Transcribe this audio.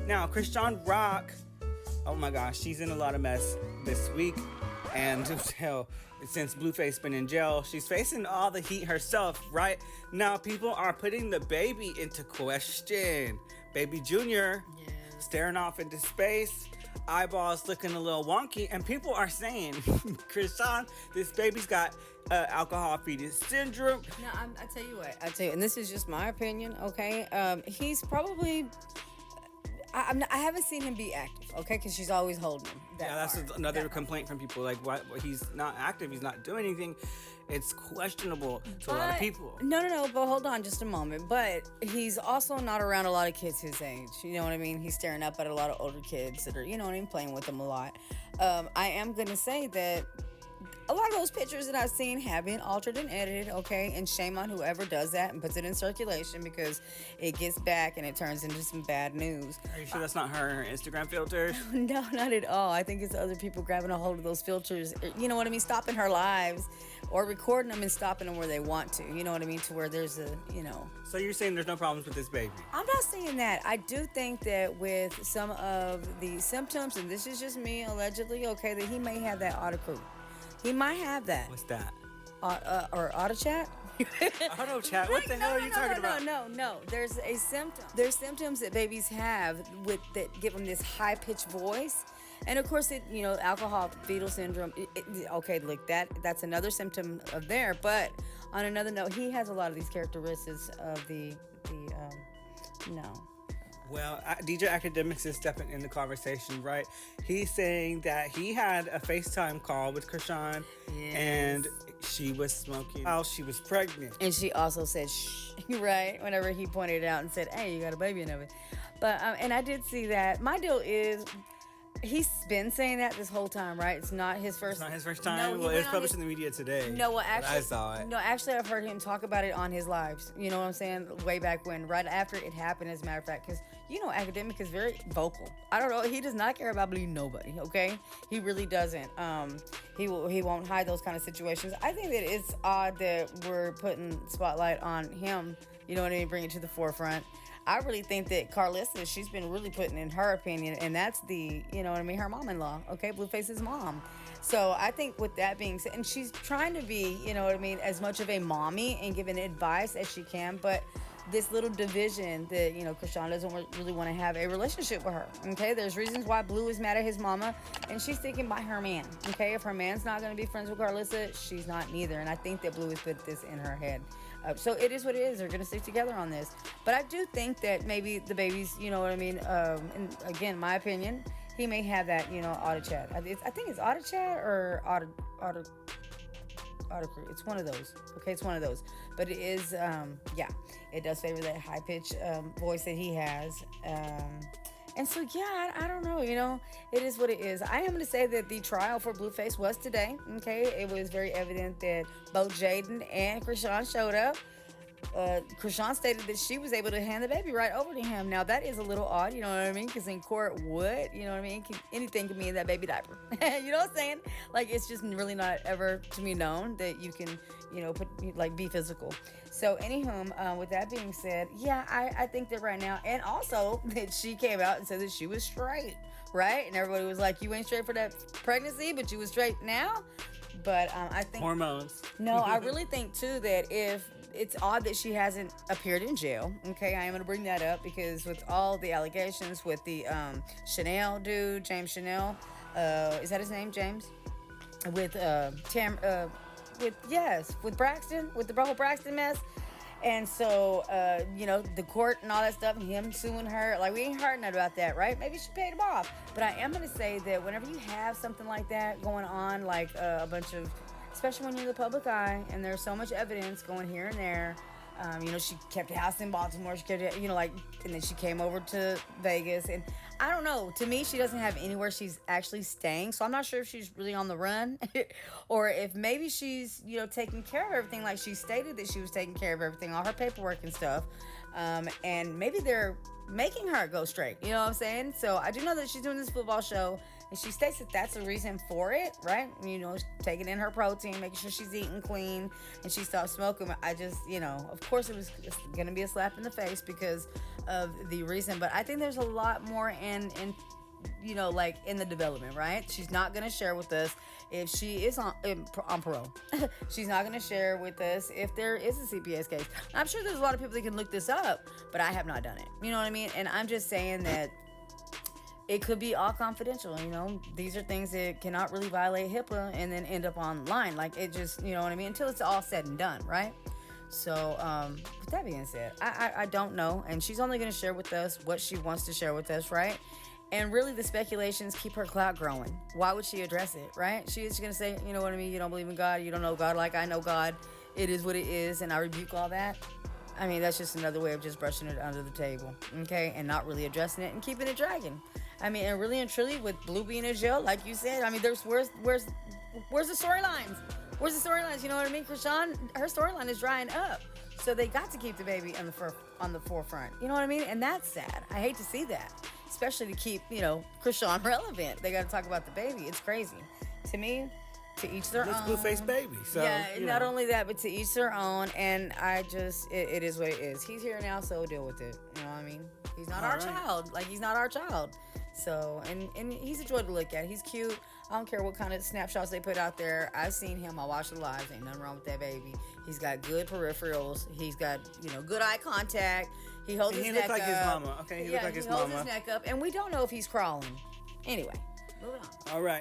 Now, Chrisean Rock, oh my gosh, she's in a lot of mess this week. And hell, since Blueface been in jail, she's facing all the heat herself, right? Now, people are putting the baby into question. Baby Junior, staring off into space, eyeballs looking a little wonky, and people are saying, Chrisean, this baby's got alcohol fetus syndrome. No, I tell you what, and this is just my opinion, okay? He's probably... I haven't seen him be active, okay? Because she's always holding him. That's another complaint from people. Like, why he's not active? He's not doing anything. It's questionable to a lot of people. No. But hold on just a moment. But he's also not around a lot of kids his age. You know what I mean? He's staring up at a lot of older kids that are, you know what I mean, playing with him a lot. I am going to say that a lot of those pictures that I've seen have been altered and edited, okay? And shame on whoever does that and puts it in circulation, because it gets back and it turns into some bad news. Are you sure that's not her Instagram filter? No, not at all. I think it's other people grabbing a hold of those filters, you know what I mean? Stopping her lives or recording them and stopping them where they want to, you know what I mean? To where there's a, you know. So you're saying there's no problems with this baby? I'm not saying that. I do think that with some of the symptoms, and this is just me allegedly, okay, that he may have that autocue. He might have that. What's that? Or auto chat? Auto chat? What the hell are you talking about? No. There's a symptom. There's symptoms that babies have that give them this high pitched voice, and of course, alcohol fetal syndrome. Okay, look, that's another symptom of there. But on another note, he has a lot of these characteristics of the. Well, DJAkademiks is stepping in the conversation, right? He's saying that he had a FaceTime call with Chrisean, and she was smoking while she was pregnant. And she also said, shh, right? Whenever he pointed it out and said, hey, you got a baby in it. But, and I did see that. My deal is, he's been saying that this whole time, right? It's not his first. It's not his first time. Well, it's published in the media today. No, well, actually, I saw it. No, actually, I've heard him talk about it on his lives. You know what I'm saying? Way back when, right after it happened, as a matter of fact, because Academic is very vocal. I don't know. He does not care about bleeding nobody. Okay, he really doesn't. He won't hide those kind of situations. I think that it's odd that we're putting spotlight on him. You know what I mean? Bring it to the forefront. I really think that Carlissa, she's been really putting in her opinion, and that's the, you know what I mean, her mom-in-law, okay, Blueface's mom. So I think with that being said, and she's trying to be, you know what I mean, as much of a mommy and giving advice as she can, but this little division that, Chrisean doesn't really want to have a relationship with her, okay? There's reasons why Blue is mad at his mama, and she's sticking by her man, okay? If her man's not going to be friends with Carlissa, she's not neither, and I think that Blue has put this in her head. So it is what it is. They're going to stick together on this. But I do think that maybe the babies, you know what I mean, and again, my opinion, he may have that, auto chat. I think it's auto chat or auto crew. It's one of those. Okay, it's one of those. But it is, it does favor that high pitch voice that he has. And so, I don't know, it is what it is. I am going to say that the trial for Blueface was today, okay? It was very evident that both Jaden and Chrisean showed up. Chrisean stated that she was able to hand the baby right over to him. Now, that is a little odd, you know what I mean? Because in court, anything can be in that baby diaper. You know what I'm saying? Like, it's just really not ever to me known that you can, be physical. So, anywho, with that being said, I think that right now, and also that she came out and said that she was straight, right? And everybody was like, you ain't straight for that pregnancy, but you was straight now? But I think... Hormones. No, I really think, too, that if... It's odd that she hasn't appeared in jail. Okay, I am going to bring that up because with all the allegations with the Chanel dude, James Chanel, is that his name, James? With with Braxton, with the whole Braxton mess. And so, the court and all that stuff, and him suing her, like, we ain't heard nothing about that, right? Maybe she paid him off. But I am going to say that whenever you have something like that going on, like a bunch of, especially when you're in the public eye, and there's so much evidence going here and there. She kept a house in Baltimore. She kept, and then she came over to Vegas. And I don't know. To me, she doesn't have anywhere she's actually staying. So I'm not sure if she's really on the run or if maybe she's, taking care of everything like she stated that she was taking care of everything, all her paperwork and stuff. And maybe they're making her go straight. You know what I'm saying? So I do know that she's doing this football show. And she states that that's the reason for it, right? Taking in her protein, making sure she's eating clean, and she stopped smoking. I just, of course it's going to be a slap in the face because of the reason, but I think there's a lot more in like in the development, right? She's not going to share with us if she is on parole. She's not going to share with us if there is a CPS case. I'm sure there's a lot of people that can look this up, but I have not done it. You know what I mean? And I'm just saying that it could be all confidential. These are things that cannot really violate HIPAA and then end up online. Like, it just, you know what I mean? Until it's all said and done, right? So, with that being said, I don't know. And she's only going to share with us what she wants to share with us, right? And really, the speculations keep her clout growing. Why would she address it, right? She's going to say, you know what I mean? You don't believe in God. You don't know God like I know God. It is what it is, and I rebuke all that. I mean, that's just another way of just brushing it under the table, okay? And not really addressing it and keeping it dragging. I mean, and really and truly, with Blue being in jail, like you said, I mean, where's the storylines? Where's the storylines? You know what I mean? Chrisean, her storyline is drying up. So they got to keep the baby on the forefront. You know what I mean? And that's sad. I hate to see that. Especially to keep, Chrisean relevant. They got to talk about the baby. It's crazy. To me, to each their own. It's Blueface baby. So, yeah, not only that, but to each their own. And it is what it is. He's here now, so deal with it. You know what I mean? He's not our child. Like, he's not our child. So, and he's a joy to look at. He's cute. I don't care what kind of snapshots they put out there. I've seen him. I watched the lives. Ain't nothing wrong with that baby. He's got good peripherals. He's got, good eye contact. He holds his neck up. He looks like his mama. Okay, he looks like his mama. He holds his neck up. And we don't know if he's crawling. Anyway, moving on. All right.